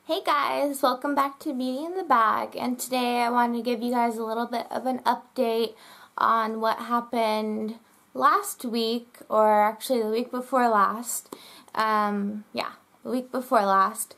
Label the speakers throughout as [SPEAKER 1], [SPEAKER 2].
[SPEAKER 1] Hey guys, welcome back to Beauty in the Bag, and today I wanted to give you guys a little bit of an update on what happened last week, or actually the week before last. The week before last.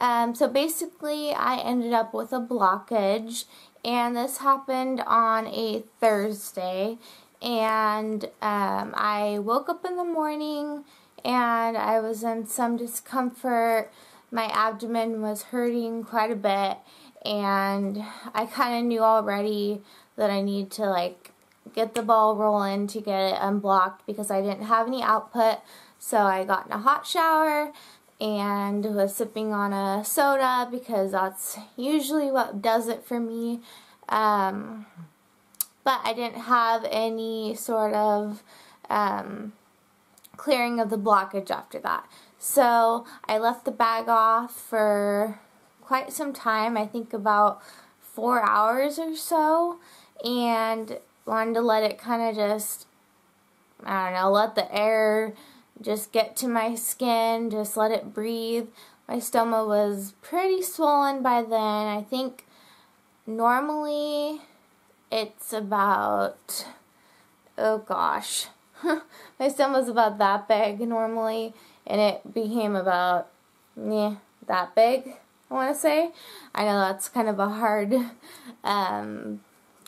[SPEAKER 1] So basically I ended up with a blockage, and this happened on a Thursday, and I woke up in the morning and I was in some discomfort. My abdomen was hurting quite a bit, and I kind of knew already that I need to get the ball rolling to get it unblocked because I didn't have any output. So I got in a hot shower and was sipping on a soda because that's usually what does it for me. But I didn't have any sort of clearing of the blockage after that. So I left the bag off for quite some time, I think about 4 hours or so, and wanted to let it kind of just, I don't know, let the air just get to my skin, just let it breathe. My stomach was pretty swollen by then. I think normally it's about, oh gosh, my stomach was about that big normally, and it became about that big, I want to say. I know that's kind of a hard kind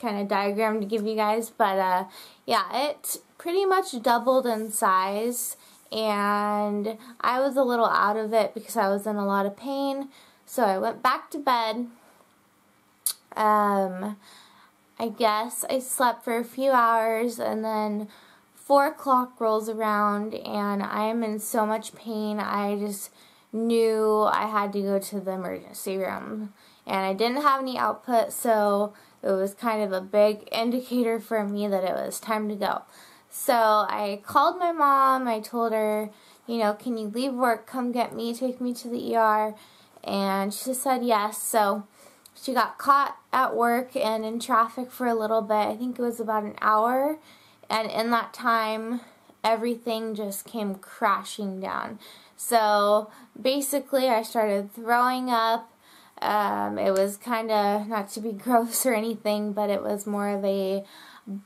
[SPEAKER 1] of diagram to give you guys, but yeah, it pretty much doubled in size, and I was a little out of it because I was in a lot of pain, so I went back to bed. I guess I slept for a few hours, and then 4 o'clock rolls around and I am in so much pain. I just knew I had to go to the emergency room, and I didn't have any output, so it was kind of a big indicator for me that it was time to go. So I called my mom. I told her, you know, can you leave work, come get me, take me to the ER, and she said yes. So she got caught at work and in traffic for a little bit. I think it was about an hour. And in that time, everything just came crashing down. So basically, I started throwing up. It was kind of, not to be gross or anything, but it was more of a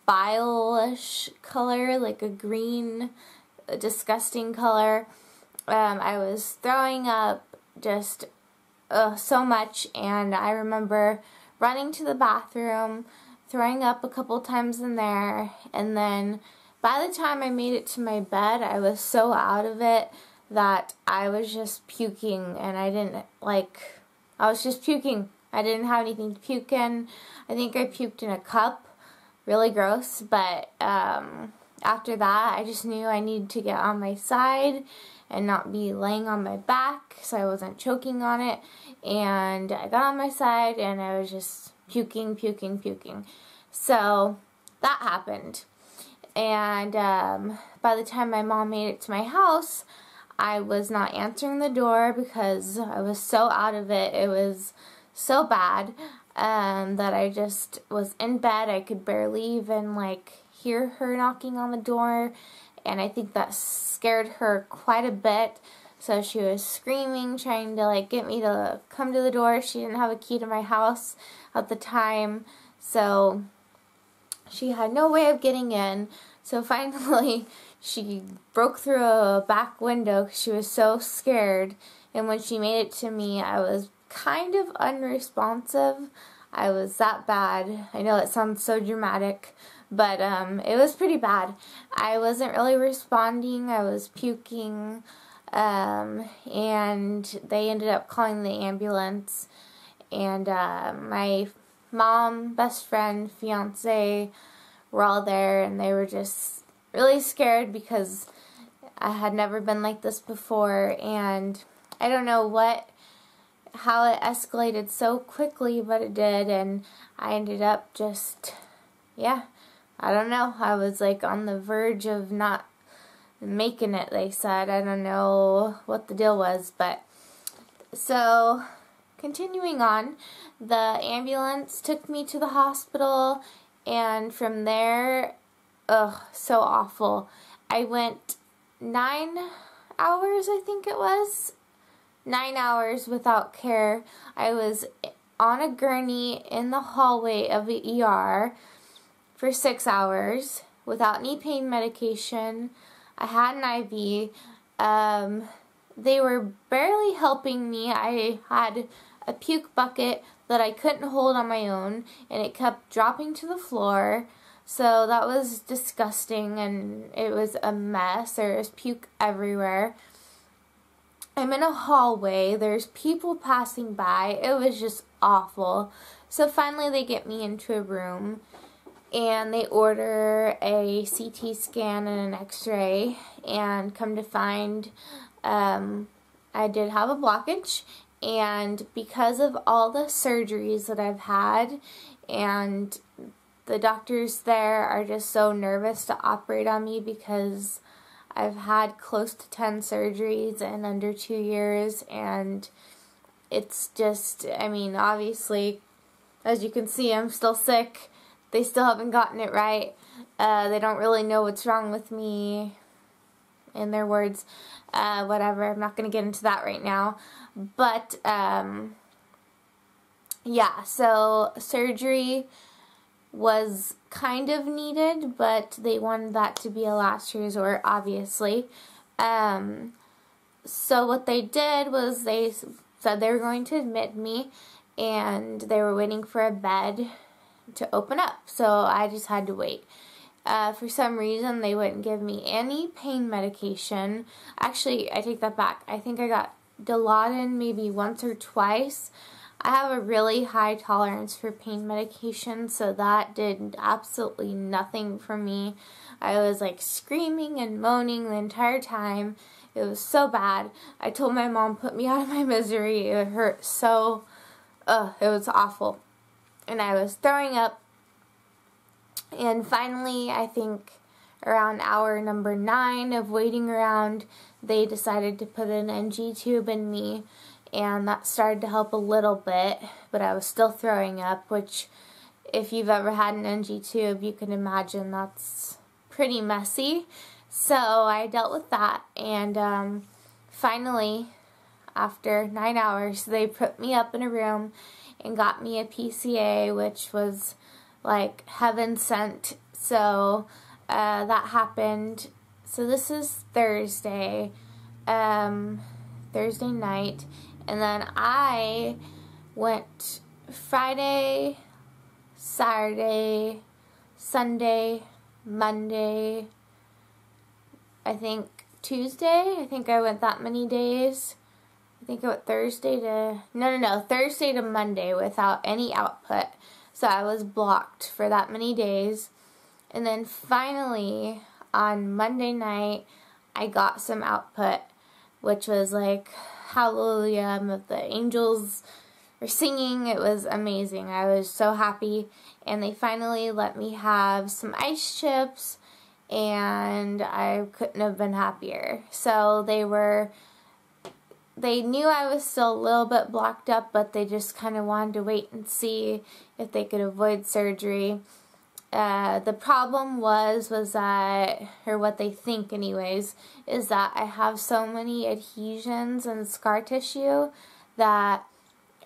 [SPEAKER 1] bile-ish color, like a green, disgusting color. I was throwing up just so much, and I remember running to the bathroom, throwing up a couple times in there, and then by the time I made it to my bed, I was so out of it that I was just puking, and I was just puking. I didn't have anything to puke in. I think I puked in a cup. Really gross, but after that, I just knew I needed to get on my side and not be laying on my back so I wasn't choking on it, and I got on my side and I was just puking. So that happened, and by the time my mom made it to my house, I was not answering the door because I was so out of it. It was so bad that I just was in bed. I could barely even hear her knocking on the door, and I think that scared her quite a bit. So she was screaming, trying to get me to come to the door. She didn't have a key to my house at the time, so she had no way of getting in. So finally she broke through a back window because she was so scared, and when she made it to me, I was kind of unresponsive. I was that bad. I know it sounds so dramatic, but it was pretty bad. I wasn't really responding. I was puking. And they ended up calling the ambulance, and my mom, best friend, fiance were all there, and they were just really scared because I had never been like this before, and I don't know how it escalated so quickly, but it did, and I ended up just, I don't know, I was on the verge of not making it, they said. I don't know what the deal was, but so continuing on, the ambulance took me to the hospital, and from there, so awful. I went 9 hours, I think it was, 9 hours without care. I was on a gurney in the hallway of the ER for 6 hours without any pain medication. I had an IV. They were barely helping me. I had a puke bucket that I couldn't hold on my own, and it kept dropping to the floor. So that was disgusting, and it was a mess. There was puke everywhere. I'm in a hallway. There's people passing by. It was just awful. So finally they get me into a room, and they order a CT scan and an x-ray, and come to find I did have a blockage, and because of all the surgeries that I've had, and the doctors there are just so nervous to operate on me because I've had close to 10 surgeries in under 2 years, and it's just, I mean, obviously, as you can see, I'm still sick. They still haven't gotten it right. They don't really know what's wrong with me, in their words. Whatever, I'm not going to get into that right now. But, yeah, so surgery was kind of needed, but they wanted that to be a last resort, obviously. So what they did was they said they were going to admit me, and they were waiting for a bed to open up, so I just had to wait. For some reason, they wouldn't give me any pain medication. Actually, I take that back. I think I got Dilaudid maybe once or twice. I have a really high tolerance for pain medication, so that did absolutely nothing for me. I was like screaming and moaning the entire time. It was so bad. I told my mom, put me out of my misery. It hurt so, it was awful. And I was throwing up. And finally, I think around hour number 9 of waiting around, they decided to put an NG tube in me, and that started to help a little bit, but I was still throwing up, which, if you've ever had an NG tube, you can imagine that's pretty messy. So I dealt with that, and finally, after 9 hours, they put me up in a room and got me a PCA, which was like heaven sent. So that happened. So this is Thursday, Thursday night, and then I went Friday, Saturday, Sunday, Monday, I think Tuesday. I think I went that many days. I think I went Thursday to Monday without any output. So I was blocked for that many days. And then finally, on Monday night, I got some output, which was like, hallelujah, the angels were singing. It was amazing. I was so happy. And they finally let me have some ice chips, and I couldn't have been happier. So they knew I was still a little bit blocked up, but they just kind of wanted to wait and see if they could avoid surgery. The problem was that, or what they think anyways, is that I have so many adhesions and scar tissue that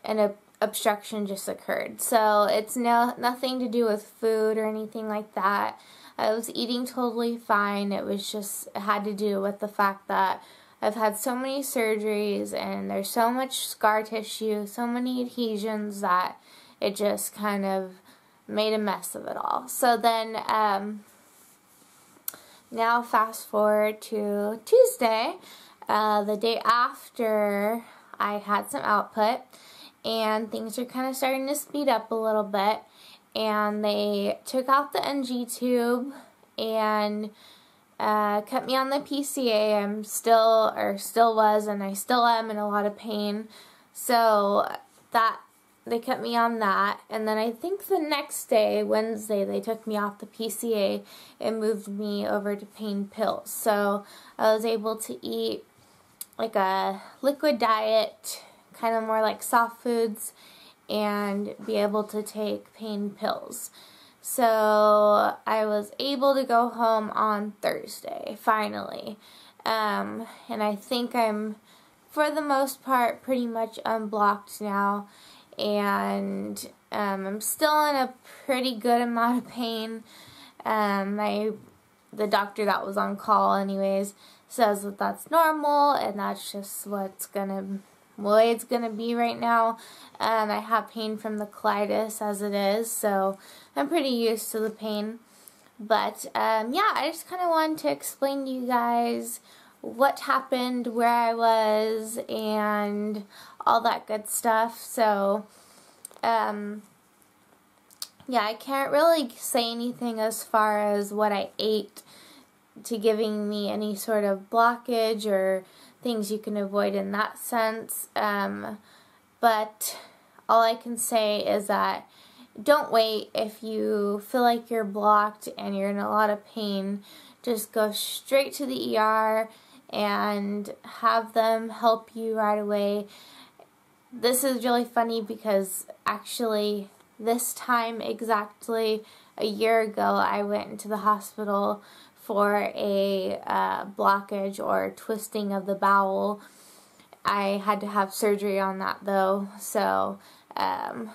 [SPEAKER 1] an obstruction just occurred. So it's nothing to do with food or anything like that. I was eating totally fine. It had to do with the fact that I've had so many surgeries, and there's so much scar tissue, so many adhesions, that it just kind of made a mess of it all. So then, now fast forward to Tuesday, the day after I had some output, and things are kind of starting to speed up a little bit, and they took out the NG tube and kept me on the PCA. I'm still was, and I still am in a lot of pain. So they kept me on that, and then I think the next day, Wednesday, they took me off the PCA and moved me over to pain pills. So I was able to eat like a liquid diet, kind of more like soft foods, and be able to take pain pills. So I was able to go home on Thursday, finally. And I think I'm for the most part, pretty much unblocked now, and I'm still in a pretty good amount of pain. The doctor that was on call anyways says that that's normal, and that's just what's way it's gonna be right now. I have pain from the colitis as it is, so I'm pretty used to the pain. But yeah, I just kind of wanted to explain to you guys what happened, where I was, and all that good stuff. So yeah, I can't really say anything as far as what I ate to giving me any sort of blockage or things you can avoid in that sense. But all I can say is that don't wait if you feel like you're blocked and you're in a lot of pain. Just go straight to the ER and have them help you right away. This is really funny because actually this time exactly a year ago I went into the hospital for a blockage or twisting of the bowel. I had to have surgery on that though, so I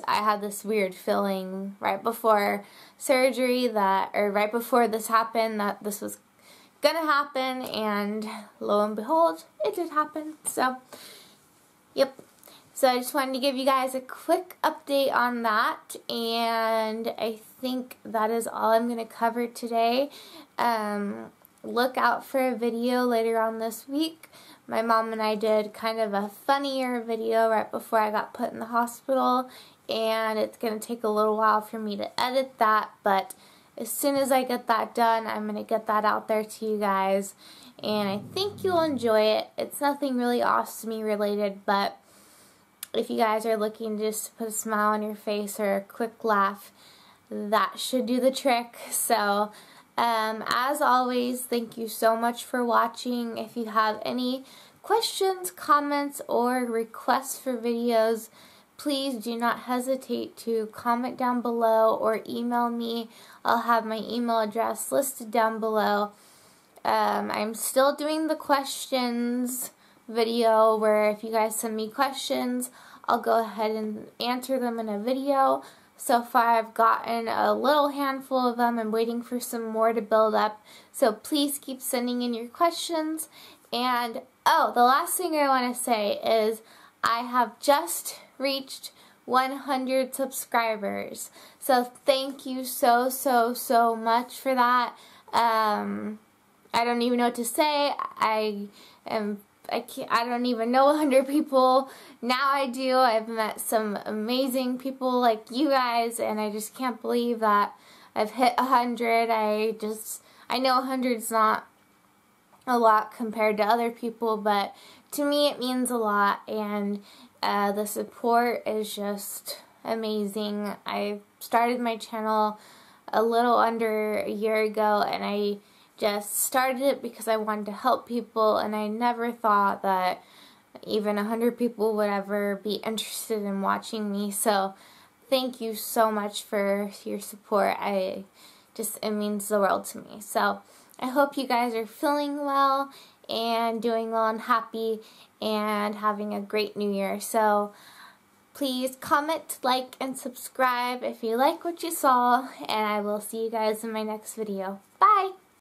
[SPEAKER 1] had this weird feeling right before surgery right before this happened, that this was gonna happen, and lo and behold, it did happen. So, yep. So I just wanted to give you guys a quick update on that, and I think that is all I'm going to cover today. Look out for a video later on this week. My mom and I did kind of a funnier video right before I got put in the hospital, and it's going to take a little while for me to edit that, but as soon as I get that done, I'm going to get that out there to you guys, and I think you'll enjoy it. It's nothing really ostomy related, but if you guys are looking just to put a smile on your face or a quick laugh, that should do the trick. So, as always, thank you so much for watching. If you have any questions, comments, or requests for videos, please do not hesitate to comment down below or email me. I'll have my email address listed down below. I'm still doing the questions video where if you guys send me questions, I'll go ahead and answer them in a video. So far I've gotten a little handful of them. I'm waiting for some more to build up. So please keep sending in your questions. And oh, the last thing I want to say is I have just reached 100 subscribers. So thank you so much for that. I don't even know what to say. I don't even know 100 people. Now I do. I've met some amazing people like you guys, and I just can't believe that I've hit 100. I know 100's not a lot compared to other people, but to me it means a lot, and the support is just amazing. I started my channel a little under a year ago, and I just started it because I wanted to help people, and I never thought that even 100 people would ever be interested in watching me. So thank you so much for your support. It means the world to me. So I hope you guys are feeling well and doing well and happy and having a great new year. So please comment, like, and subscribe if you like what you saw, and I will see you guys in my next video. Bye!